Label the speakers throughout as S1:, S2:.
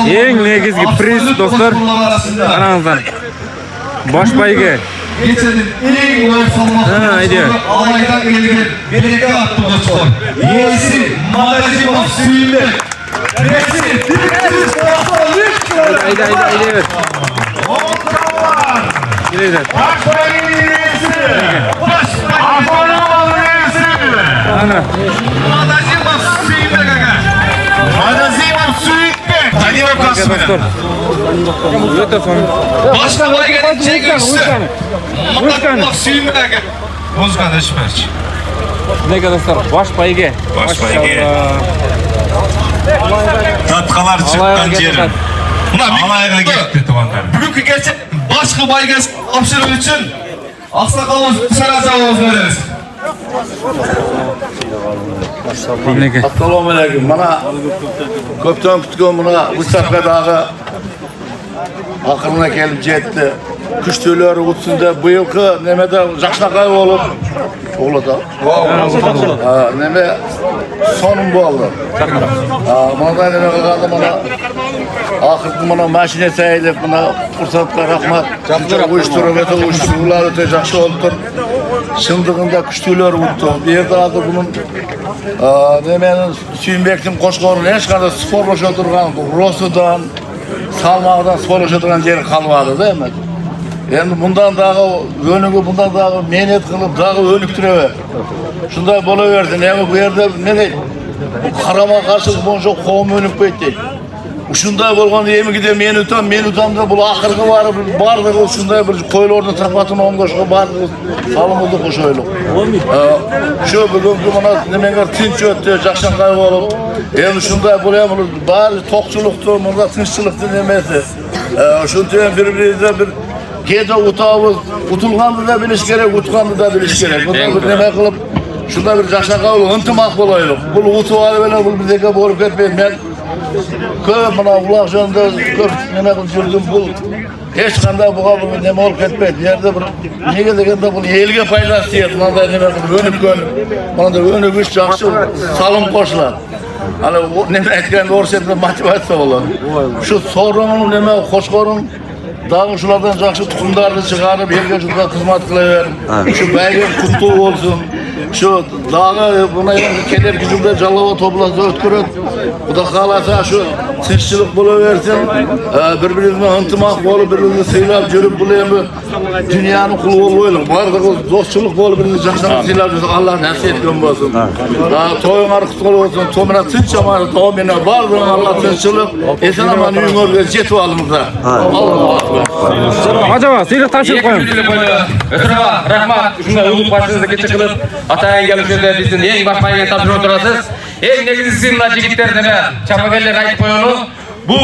S1: Eng negizgi priz dostlar. Qarangizlar. Bosh bayga.
S2: Geçenin en uğur salmasını alaydan gelgen birlikte attı dostlar. Yesi Magazimov suyunda. Yesi Diktiz Başbakanlık.
S1: Haydi. Gidelim.
S2: Başbakanın yesi. Başbakanın yesi.
S1: Ana.
S2: Magazimov suyunda kaka. Magazimov suyunda. Hadi bakalım.
S1: Öte son.
S2: Başka bayganın çekilsin. Magazimov suyunda kaka. Muzgada şüpheç.
S1: Ne dostlar? Bosh bayga.
S3: Bosh bayga. Tatqalar chiqqan yerim. Alayga ketdi tuvanlar.
S2: Bugungi kecha boshqa bayga topshirish uchun Oqsoqolimiz sarasavimiz beramiz.
S4: Assalomu alaykum. Mana ko'pdan kutgan mana bu safhadagi oxirina kelib jetdi. Kuch to'ylari o'tsinda bu yilgi nimada yaxshiqa bo'lib o'g'lada. Nima sonim bo'ldi. Mana nima qilganda mana oxirgi mana mashina saylab mana fursatga rahmat. Uyushtiruvlar o'ta yaxshi oldi. Shundig'inda kuch to'ylari o'tdi. Bu yerda hozir bunun nimani Suyunbekning qo'shqorini hech qanday sporlasha turgan Rosidan salmog'idan sporlasha turgan yeri qolmadi-da. Endi bundan dağı önüge bundan dağı menet kılıp dağı önüktürever. Şunday bo'laverdi. Nemi bu yerde ne karama karşılık boyunca qo'm önüp ketdi. Shunday bo'lganda yemi gide men utamda bu oxirgi bardi shunday bir qo'ylarni tapatini o'ngashga bardi salomni qo'shaylik. Shu bugungi mana nimaga tinch o'tdi, yaxshiqay bo'lib, endi shunday bo'layapti. Bari to'qchilikda, bunda tinchchilikda nimasi. Shunday bir-birimizga bir Gece utağımız utulgandı da biliş gerek, utgandı da biliş gerek. Bunda bir neme kılıp, şunda bir yaşaka olup, ıntımak olaylık. Bu utuğalı böyle, bu bizdeki borup etmeyin. Ben köp bana ulak jönde, köp neme kılıp sürdüm. Bu hiç kanda buğa bu neme olup etmeyin. Yerde bir, nege degende bu elge paylası yedi. Bana da neme kılıp, önüp gönüp. Bana da önüp üç jakşı salım koşular. Hani neme etkende orsetinde motivasyon olur. Şu sorunun neme, koşkorun, Dağın şulardan жақсы tukumlarını çıkarıp yerge şurada hizmet kılıverin. Şu beygen kutlu olsun. Şu dağı buna keler gücümde Callava toplasa ötkürüp. Bu da kalasa şu tinççilik buluversin. Birbirimizle hıntımak bolup birbirimizi sıylap jürüp bulayım. Dünyanın kulu oluyor. Bardık dostçuluk bolup birbirimizi жақсınak sıylap jürüp Allah nasip etken olsun. Toyun arıqtıqlı olsun. Tomina tinç amanı tomina bardığın Allah tinççilik. Esen aman üyün örgü jetip alımıza. Allah
S1: Acaba seni taşıyıp koyayım.
S5: Rahmat. Şunda uluk başınızda keçe kılıp atayın gelişinde bizden en başmayın tabir oturasız. En negizisi jigitler deme çapageller ayıp koyunu. Bu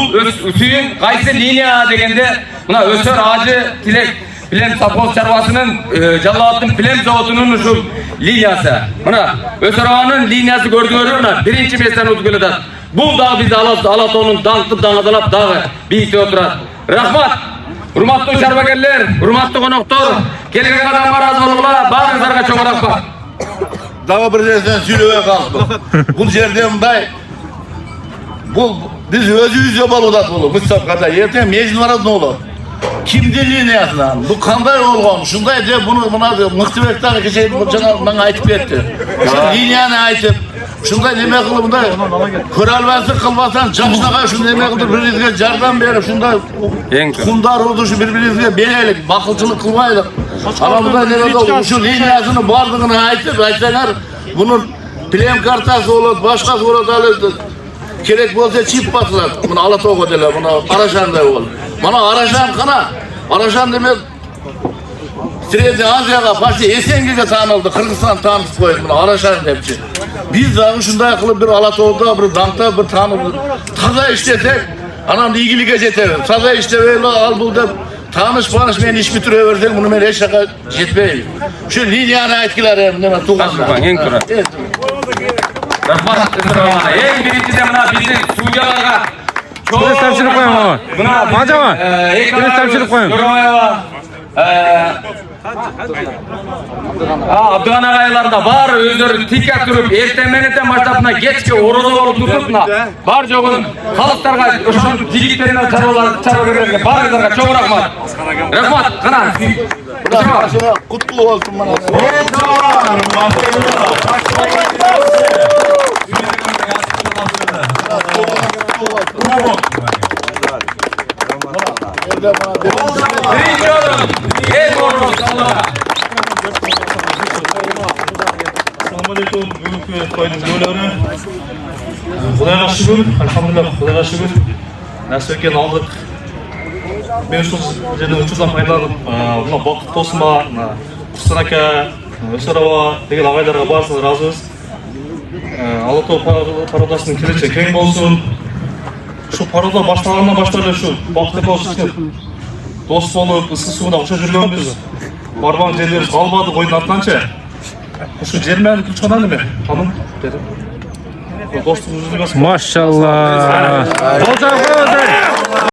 S5: suyun kaysı linya degende buna Ösör ağacı tilek Pilem Sapoz Çarvası'nın Callavat'ın Pilem Zavutu'nun şu linyası. Buna Ösör ağanın linyası gördüğünüz mü? Birinci mesten utgülüden. Bu dağ bizi Alaton'un dağıtıp dağıdalap dağı birlikte oturar. Rahmat. Hurmatlı çarbageller, hurmatlı konuklar, kelgen adamlar az olurlar, bağınızlarga çok rahmat.
S4: Dağı bir yerden söyleye kalktı. Bu yerde bunday, biz özümüzce balıdat olur. Bu safhada yerden mecnuarız ne olur? Kim deliği ne yazılan? Bu kanday olğan, şunday diye buna mıhtıbekler ki bana aytıp etti. Şu linyana aytıp, şunday neme kılıp bunday, körelmezlik kılmasan, çakışnağa şunu neme kılıp birbirinize jardan berip, şunday kundar oldu şu birbirinize beleylik, bakılçılık kılmaylık. Ama bunday neme kılıp, şu linyasını bardığını aytsalar, bunun plem kartası olur, başkası olur, gerek bolsa çip basılar, bunu Alatoğu derler, bunu Araşan'da olur. Bana Araşan kana, Araşan demek Siriyeti Asya'ga, Paşa Esengi'ye tanıldı, Kırgızistan tanıtıp koydu bunu, Araşan hepsi. Biz daha şunday kılıp bir Alatoğu'da, bir Dant'ta bir tanıdık, taza işlesek, anam ilgili jeter, taza işleveyle al bul da, tanış ben iş bitireversek, bunu ben hiç şaka jetmeyim. Şu linyana etkiler, ne tuğanlar.
S5: En kura. Rahmat, en birinci de buna bizim Suudiyalarga
S1: Birisi tepşirip koyayım ama. Acaba? Birisi tepşirip koyayım.
S5: Abdügan ağaylar da var, özleri tike turup, ertemeneten başlapına geçke oroza olup tutupna. Var joğun, halıklarga, uşun jigitlerine çarvagerlerge, barılarga çok rahmat. Rahmat, kana.
S4: Başına kutlu olsun bana.
S5: Birinci yorum, el borunuz Allah'a.
S6: Assalamualaikum бүгінгі тойдың рөлері. Құдайға шүкір, альхамдулилlah, Құдайға шүкір. Нәсіп екен алдық. Мен үшін жерден ұшудан пайдаланып, мына бақыт болсын ба, Құсын ака, Өсерова деген ағайларға барсын разымыз. Алатау пародасының келешегі кең болсын. Şu paroda başlarından başlarıyla şu baqtı olsun. Dost olup ısı suuna uça жүрген biz. Barban жерlerimiz қалмады қойдың артынанша. Şu жермен күлчананы ме? Таным деді. Достығымыз үзілмесін.
S1: Maşallah. Olacak olacak.